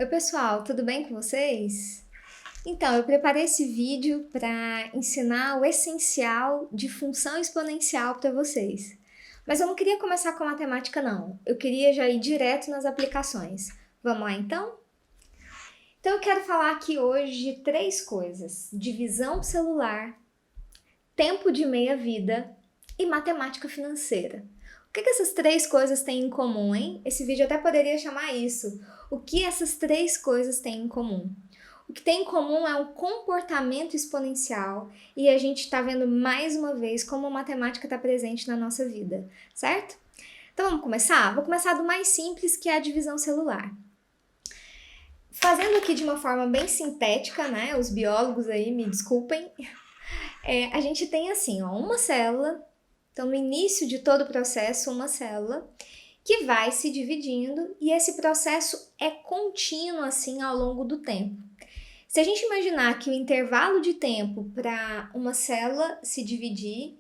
Oi pessoal, tudo bem com vocês? Então, eu preparei esse vídeo para ensinar o essencial de função exponencial para vocês. Mas eu não queria começar com a matemática não, eu queria já ir direto nas aplicações. Vamos lá então? Então eu quero falar aqui hoje de três coisas: divisão celular, tempo de meia-vida e matemática financeira. O que essas três coisas têm em comum, hein? Esse vídeo até poderia chamar isso. O que essas três coisas têm em comum? O que tem em comum é um comportamento exponencial e a gente está vendo mais uma vez como a matemática está presente na nossa vida, certo? Então vamos começar? Vou começar do mais simples, que é a divisão celular. Fazendo aqui de uma forma bem sintética, né? Os biólogos aí me desculpem. A gente tem assim, ó, uma célula. Então, no início de todo o processo, uma célula que vai se dividindo e esse processo é contínuo assim ao longo do tempo. Se a gente imaginar que o intervalo de tempo para uma célula se dividir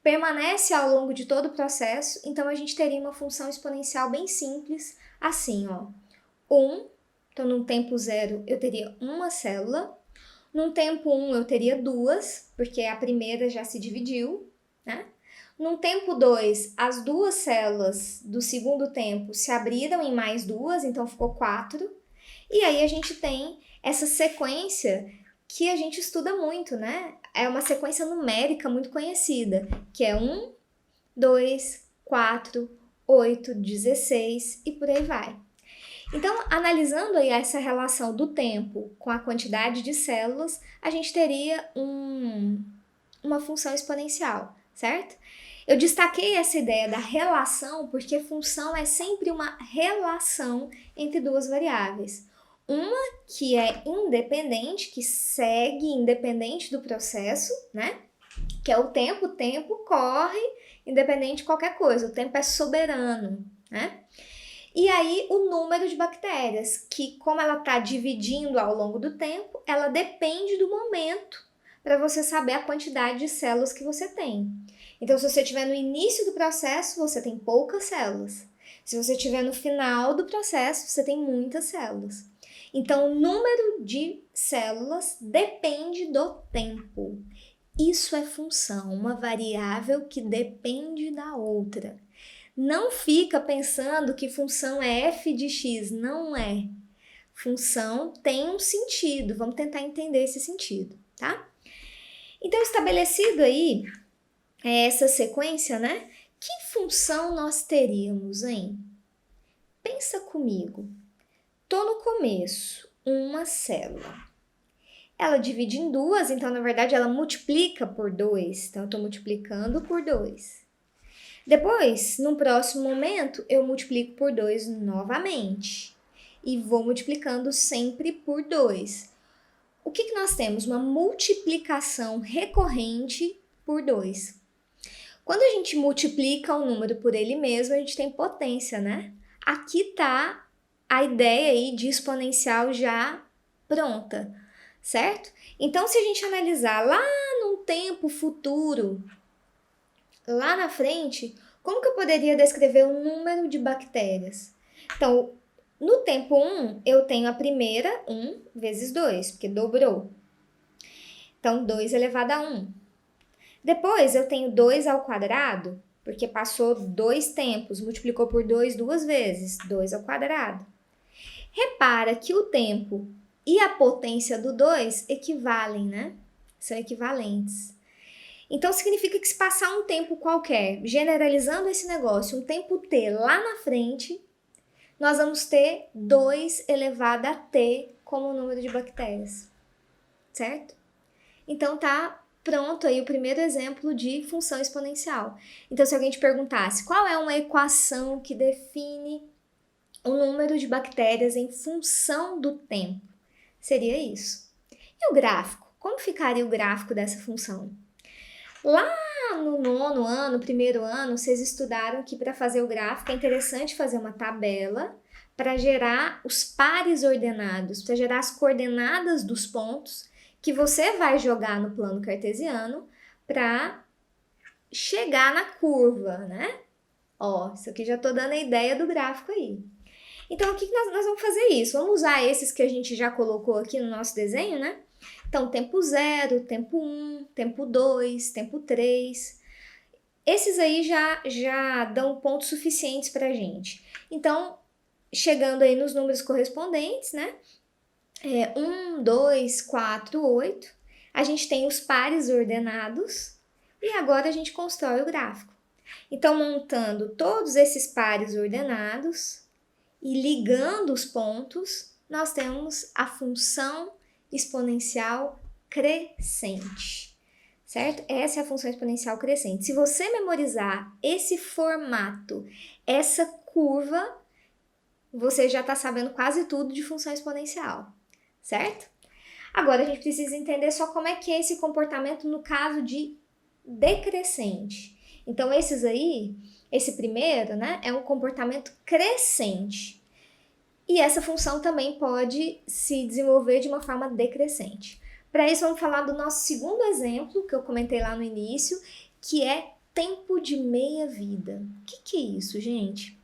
permanece ao longo de todo o processo, então a gente teria uma função exponencial bem simples, assim, ó. 1, então num tempo 0 eu teria uma célula, num tempo 1 eu teria duas, porque a primeira já se dividiu, né? No tempo 2, as duas células do segundo tempo se abriram em mais duas, então ficou 4. E aí a gente tem essa sequência que a gente estuda muito, né? É uma sequência numérica muito conhecida, que é 1, 2, 4, 8, 16 e por aí vai. Então, analisando aí essa relação do tempo com a quantidade de células, a gente teria uma função exponencial, certo? Eu destaquei essa ideia da relação porque função é sempre uma relação entre duas variáveis. Uma que é independente, que segue independente do processo, né? Que é o tempo corre independente de qualquer coisa, o tempo é soberano, né? E aí o número de bactérias, que como ela está dividindo ao longo do tempo, ela depende do momento para você saber a quantidade de células que você tem. Então, se você estiver no início do processo, você tem poucas células. Se você estiver no final do processo, você tem muitas células. Então, o número de células depende do tempo. Isso é função, uma variável que depende da outra. Não fica pensando que função é f de x, não é. Função tem um sentido, vamos tentar entender esse sentido, tá? Então, estabelecido aí essa sequência, né? Que função nós teríamos, hein? Pensa comigo. Tô no começo, uma célula. Ela divide em duas, então na verdade ela multiplica por 2. Então eu tô multiplicando por 2. Depois, no próximo momento, eu multiplico por 2 novamente. E vou multiplicando sempre por 2. O que nós temos? Uma multiplicação recorrente por 2. Quando a gente multiplica um número por ele mesmo, a gente tem potência, né? Aqui tá a ideia aí de exponencial já pronta, certo? Então, se a gente analisar lá num tempo futuro, lá na frente, como que eu poderia descrever o número de bactérias? Então, no tempo 1, eu tenho a primeira 1 vezes 2, porque dobrou. Então, 2 elevado a 1. Depois, eu tenho 2 ao quadrado, porque passou 2 tempos, multiplicou por 2 duas vezes, 2 ao quadrado. Repara que o tempo e a potência do 2 equivalem, né? São equivalentes. Então, significa que se passar um tempo qualquer, generalizando esse negócio, um tempo t lá na frente, nós vamos ter 2 elevado a t como número de bactérias, certo? Então, tá pronto aí o primeiro exemplo de função exponencial. Então, se alguém te perguntasse qual é uma equação que define o número de bactérias em função do tempo, seria isso. E o gráfico? Como ficaria o gráfico dessa função? Lá no nono ano, primeiro ano, vocês estudaram que para fazer o gráfico é interessante fazer uma tabela para gerar os pares ordenados, para gerar as coordenadas dos pontos que você vai jogar no plano cartesiano para chegar na curva, né? Ó, isso aqui já tô dando a ideia do gráfico aí. Então, o que nós vamos fazer isso? Vamos usar esses que a gente já colocou aqui no nosso desenho, né? Então, tempo 0, tempo 1, tempo 2, tempo 3. Esses aí já dão pontos suficientes pra gente. Então, chegando aí nos números correspondentes, né? 1, 2, 4, 8. A gente tem os pares ordenados e agora a gente constrói o gráfico. Então, montando todos esses pares ordenados e ligando os pontos, nós temos a função exponencial crescente, certo? Essa é a função exponencial crescente. Se você memorizar esse formato, essa curva, você já está sabendo quase tudo de função exponencial, certo? Agora a gente precisa entender só como é que é esse comportamento no caso de decrescente. Então esses aí, esse primeiro, né, é um comportamento crescente. E essa função também pode se desenvolver de uma forma decrescente. Para isso vamos falar do nosso segundo exemplo, que eu comentei lá no início, que é tempo de meia-vida. O que é isso, gente?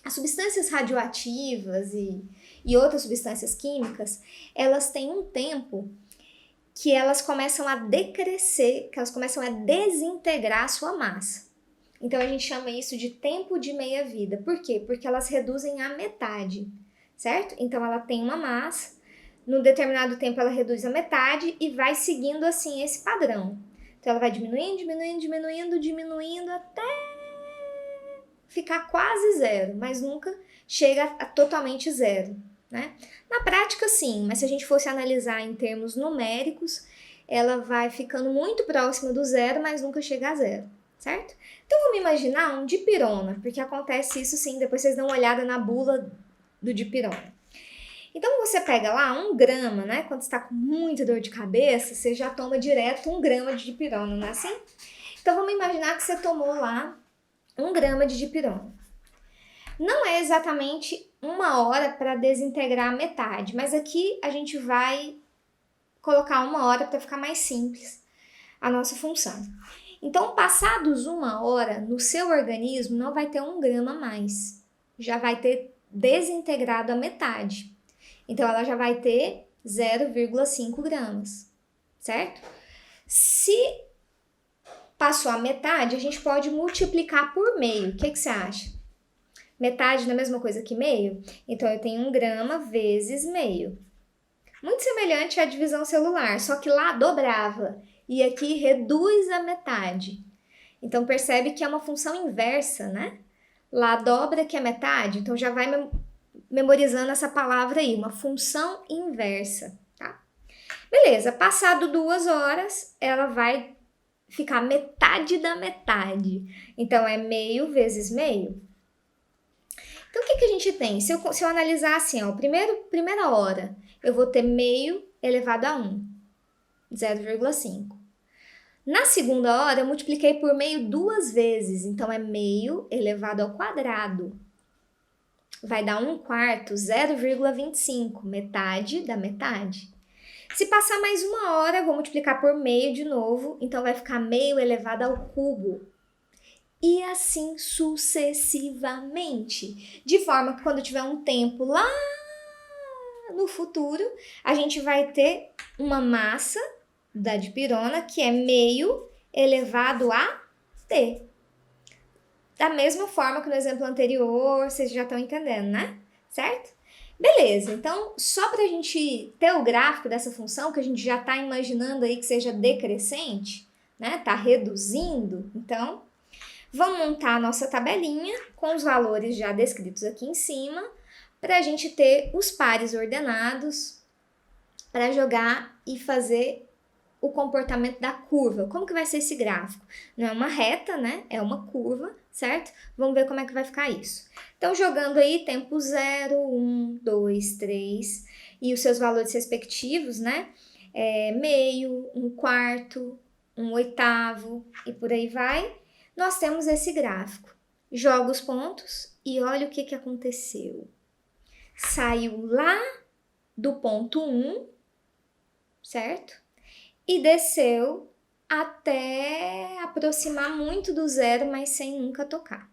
As substâncias radioativas e outras substâncias químicas, elas têm um tempo que elas começam a decrescer, que elas começam a desintegrar a sua massa. Então a gente chama isso de tempo de meia-vida. Por quê? Porque elas reduzem a metade, certo? Então ela tem uma massa, num determinado tempo ela reduz a metade e vai seguindo assim esse padrão. Então ela vai diminuindo, diminuindo, diminuindo, diminuindo até ficar quase zero, mas nunca chega a totalmente zero, né? Na prática, sim, mas se a gente fosse analisar em termos numéricos, ela vai ficando muito próxima do zero, mas nunca chega a zero, certo? Então vamos imaginar um dipirona, porque acontece isso sim, depois vocês dão uma olhada na bula do dipirona. Então você pega lá 1 grama, né? Quando você está com muita dor de cabeça, você já toma direto 1 grama de dipirona, não é assim? Então vamos imaginar que você tomou lá 1 grama de dipirona. Não é exatamente 1 hora para desintegrar a metade, mas aqui a gente vai colocar 1 hora para ficar mais simples a nossa função. Então, passados 1 hora, no seu organismo não vai ter 1 grama mais, já vai ter desintegrado a metade. Então, ela já vai ter 0,5 gramas, certo? Se passou a metade, a gente pode multiplicar por meio. O que você acha? Metade não é a mesma coisa que meio? Então, eu tenho 1 grama vezes meio. Muito semelhante à divisão celular, só que lá dobrava. E aqui reduz a metade. Então, percebe que é uma função inversa, né? Lá dobra que é metade, então já vai memorizando essa palavra aí, uma função inversa, tá? Beleza, passado 2 horas, ela vai ficar metade da metade. Então, é meio vezes meio. Então, o que a gente tem? Se eu analisar assim, ó, primeira hora, eu vou ter meio elevado a 1, 0,5. Na segunda hora, eu multipliquei por meio 2 vezes, então é meio elevado ao quadrado. Vai dar 1/4, 0,25, metade da metade. Se passar mais 1 hora, eu vou multiplicar por meio de novo, então vai ficar meio elevado ao cubo. E assim sucessivamente. De forma que quando tiver um tempo lá no futuro, a gente vai ter uma massa da dipirona que é meio elevado a t. Da mesma forma que no exemplo anterior, vocês já estão entendendo, né? Certo? Beleza, então só para a gente ter o gráfico dessa função, que a gente já está imaginando aí que seja decrescente, né? Tá reduzindo, então vamos montar a nossa tabelinha com os valores já descritos aqui em cima, para a gente ter os pares ordenados para jogar e fazer o comportamento da curva. Como que vai ser esse gráfico? Não é uma reta, né? É uma curva, certo? Vamos ver como é que vai ficar isso. Então, jogando aí tempo 0, 1, 2, 3 e os seus valores respectivos, né? Meio, 1/4, 1/8 e por aí vai. Nós temos esse gráfico. Joga os pontos e olha o que aconteceu. Saiu lá do ponto 1, certo? E desceu até aproximar muito do zero, mas sem nunca tocar.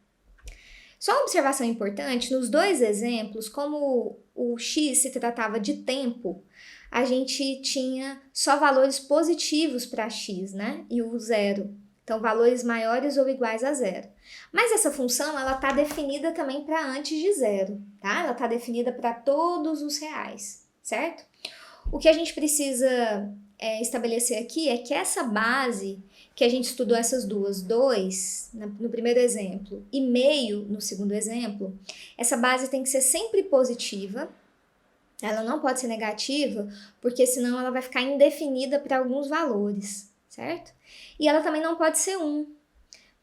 Só uma observação importante, nos dois exemplos, como o x se tratava de tempo, a gente tinha só valores positivos para x, né? E o zero. Então, valores maiores ou iguais a zero. Mas essa função, ela está definida também para antes de zero, tá? Ela está definida para todos os reais, certo? O que a gente precisa estabelecer aqui é que essa base, que a gente estudou essas duas, 2 no primeiro exemplo e meio no segundo exemplo, essa base tem que ser sempre positiva, ela não pode ser negativa, porque senão ela vai ficar indefinida para alguns valores, certo? E ela também não pode ser 1,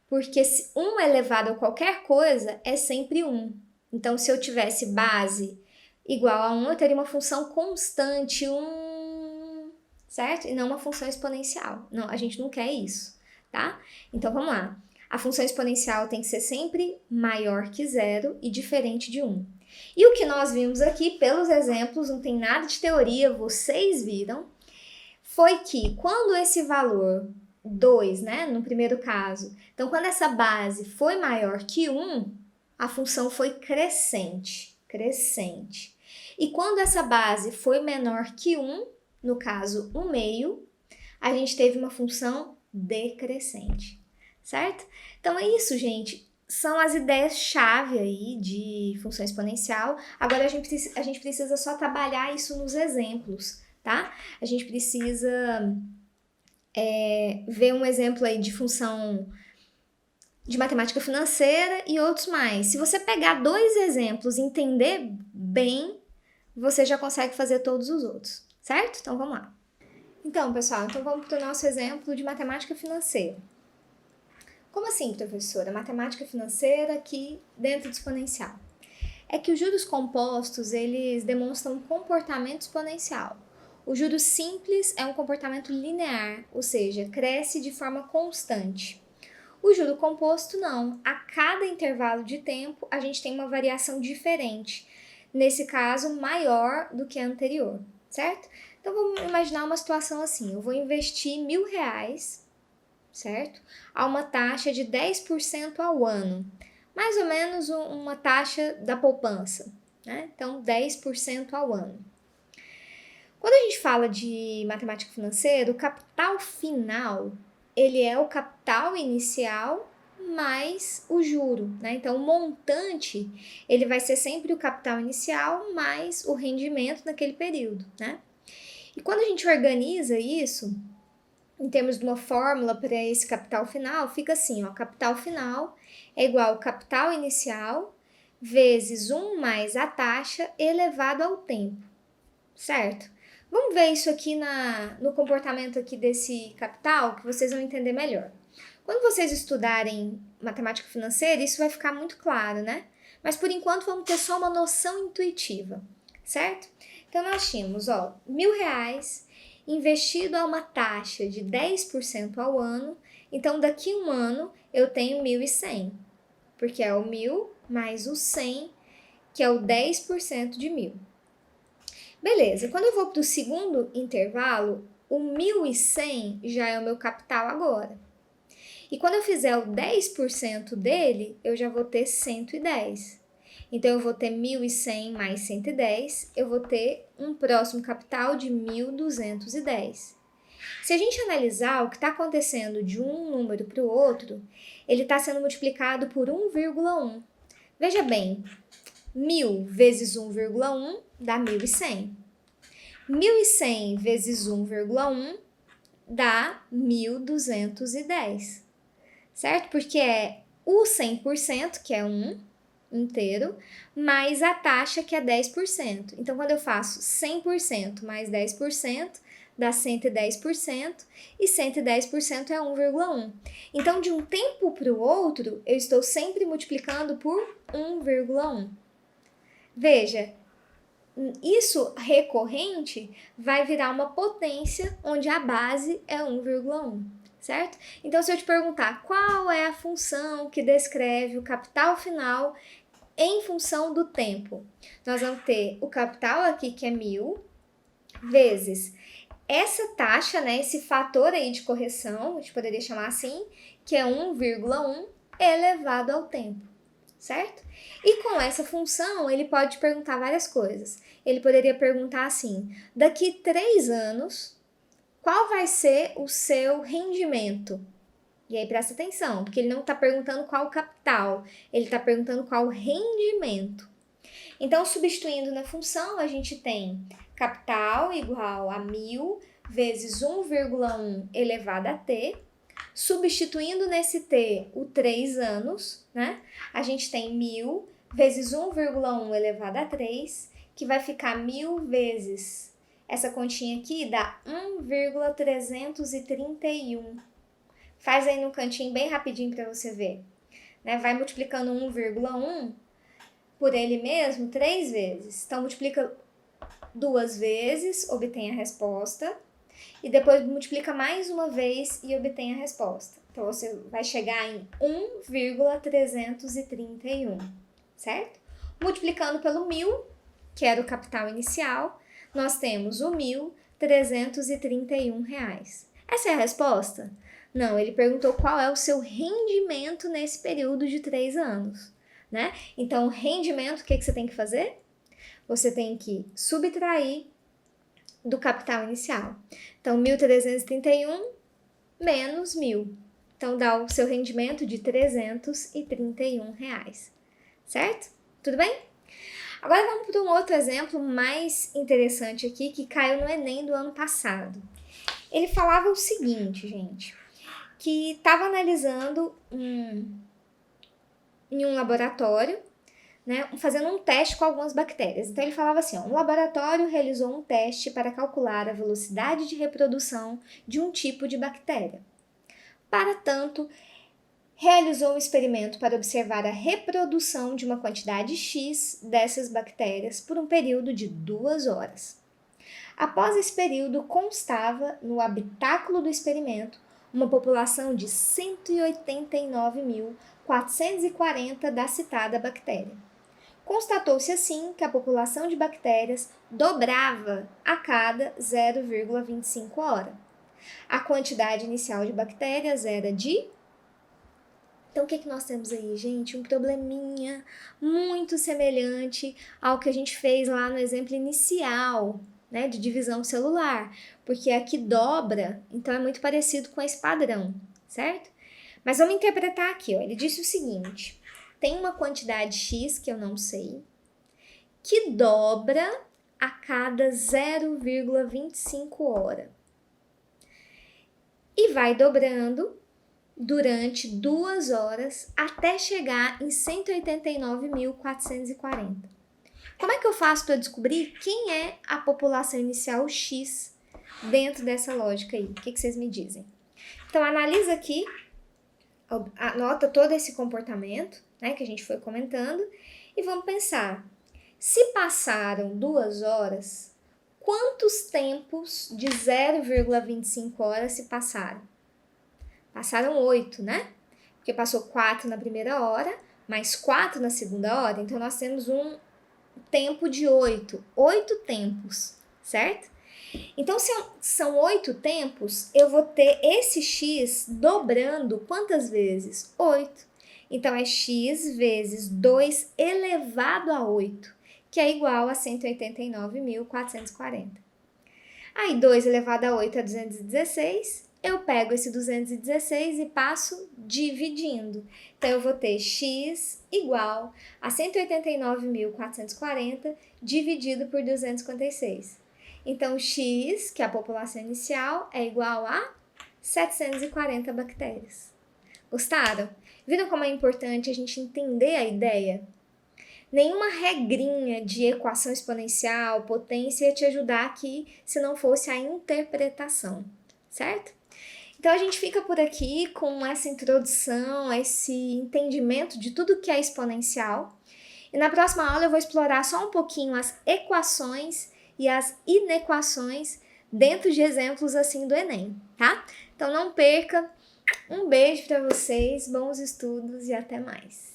porque se 1 elevado a qualquer coisa é sempre 1. Então, se eu tivesse base igual a 1, eu teria uma função constante, 1, certo? E não uma função exponencial. Não, a gente não quer isso, tá? Então, vamos lá. A função exponencial tem que ser sempre maior que 0 e diferente de 1. E o que nós vimos aqui, pelos exemplos, não tem nada de teoria, vocês viram, foi que quando esse valor 2, né, no primeiro caso, então quando essa base foi maior que 1, a função foi crescente. E quando essa base foi menor que 1, no caso 1/2, a gente teve uma função decrescente, certo? Então é isso, gente. São as ideias-chave aí de função exponencial. Agora a gente precisa só trabalhar isso nos exemplos, tá? A gente precisa ver um exemplo aí de função de matemática financeira e outros mais. Se você pegar 2 exemplos e entender bem, você já consegue fazer todos os outros, certo? Então vamos lá. Então, pessoal, vamos para o nosso exemplo de matemática financeira. Como assim, professora? Matemática financeira aqui dentro do exponencial. É que os juros compostos, eles demonstram um comportamento exponencial. O juros simples é um comportamento linear, ou seja, cresce de forma constante. O juro composto não. A cada intervalo de tempo, a gente tem uma variação diferente. Nesse caso, maior do que a anterior, certo? Então, vamos imaginar uma situação assim. Eu vou investir R$1.000, certo? A uma taxa de 10% ao ano. Mais ou menos uma taxa da poupança, né? Então, 10% ao ano. Quando a gente fala de matemática financeira, o capital final, ele é o capital inicial mais o juro, né? Então, o montante, ele vai ser sempre o capital inicial mais o rendimento naquele período, né? E quando a gente organiza isso, em termos de uma fórmula para esse capital final, fica assim, ó, capital final é igual ao capital inicial vezes 1 mais a taxa elevado ao tempo, certo? Vamos ver isso aqui no comportamento aqui desse capital, que vocês vão entender melhor. Quando vocês estudarem matemática financeira, isso vai ficar muito claro, né? Mas por enquanto vamos ter só uma noção intuitiva, certo? Então nós tínhamos, ó, R$1.000 investido a uma taxa de 10% ao ano, então daqui a um ano eu tenho 1.100, porque é o 1.000 mais o 100, que é o 10% de 1.000. Beleza, quando eu vou para o segundo intervalo, o 1.100 já é o meu capital agora. E quando eu fizer o 10% dele, eu já vou ter 110. Então, eu vou ter 1.100 mais 110, eu vou ter um próximo capital de 1.210. Se a gente analisar o que está acontecendo de um número para o outro, ele está sendo multiplicado por 1,1. Veja bem, 1.000 vezes 1,1 dá 1.100. 1.100 vezes 1,1 dá 1.210, certo? Porque é o 100%, que é 1 inteiro, mais a taxa, que é 10%. Então, quando eu faço 100% mais 10%, dá 110%, e 110% é 1,1. Então, de um tempo para o outro, eu estou sempre multiplicando por 1,1. Veja, isso recorrente vai virar uma potência onde a base é 1,1, certo? Então, se eu te perguntar qual é a função que descreve o capital final em função do tempo, nós vamos ter o capital aqui, que é 1.000, vezes essa taxa, né, esse fator aí de correção, a gente poderia chamar assim, que é 1,1 elevado ao tempo, certo? E com essa função, ele pode perguntar várias coisas. Ele poderia perguntar assim, daqui 3 anos, qual vai ser o seu rendimento? E aí presta atenção, porque ele não está perguntando qual o capital, ele está perguntando qual o rendimento. Então, substituindo na função, a gente tem capital igual a 1.000 vezes 1,1 elevado a t. Substituindo nesse t o 3 anos, né? A gente tem 1.000 vezes 1,1 elevado a 3, que vai ficar 1.000 vezes essa continha aqui, dá 1,331. Faz aí no cantinho bem rapidinho para você ver. Né? Vai multiplicando 1,1 por ele mesmo 3 vezes. Então, multiplica 2 vezes, obtém a resposta. E depois multiplica mais uma vez e obtém a resposta. Então, você vai chegar em 1,331, certo? Multiplicando pelo 1.000, que era o capital inicial, nós temos o 1.331 reais. Essa é a resposta? Não, ele perguntou qual é o seu rendimento nesse período de 3 anos, né? Então, rendimento, o que você tem que fazer? Você tem que subtrair do capital inicial. Então, 1.331 menos 1.000. Então, dá o seu rendimento de 331 reais, certo? Tudo bem? Agora vamos para um outro exemplo mais interessante aqui, que caiu no Enem do ano passado. Ele falava o seguinte, gente, que estava analisando em um laboratório, né, fazendo um teste com algumas bactérias. Então ele falava assim, um laboratório realizou um teste para calcular a velocidade de reprodução de um tipo de bactéria. Para tanto, realizou um experimento para observar a reprodução de uma quantidade X dessas bactérias por um período de 2 horas. Após esse período, constava no habitáculo do experimento uma população de 189.440 da citada bactéria. Constatou-se assim que a população de bactérias dobrava a cada 0,25 hora. A quantidade inicial de bactérias era de... Então, o que nós temos aí, gente? Um probleminha muito semelhante ao que a gente fez lá no exemplo inicial, né, de divisão celular, porque aqui dobra, então é muito parecido com esse padrão, certo? Mas vamos interpretar aqui, ó. Ele disse o seguinte, tem uma quantidade X, que eu não sei, que dobra a cada 0,25 hora. E vai dobrando durante 2 horas até chegar em 189.440. Como é que eu faço para descobrir quem é a população inicial X dentro dessa lógica aí? O que vocês me dizem? Então, analisa aqui, anota todo esse comportamento, né, que a gente foi comentando, e vamos pensar, se passaram 2 horas, quantos tempos de 0,25 horas se passaram? Passaram 8, né? Porque passou 4 na primeira hora, mais 4 na segunda hora, então nós temos um tempo de 8 tempos, certo? Então, se são 8 tempos, eu vou ter esse X dobrando quantas vezes? 8. Então, é X vezes 2 elevado a 8, que é igual a 189.440. Aí, 2 elevado a 8 é 216. Eu pego esse 216 e passo dividindo. Então, eu vou ter X igual a 189.440 dividido por 256. Então, X, que é a população inicial, é igual a 740 bactérias. Gostaram? Viram como é importante a gente entender a ideia? Nenhuma regrinha de equação exponencial, potência ia te ajudar aqui se não fosse a interpretação, certo? Então, a gente fica por aqui com essa introdução, esse entendimento de tudo que é exponencial. E na próxima aula eu vou explorar só um pouquinho as equações e as inequações dentro de exemplos assim do Enem, tá? Então, não perca. Um beijo para vocês, bons estudos e até mais.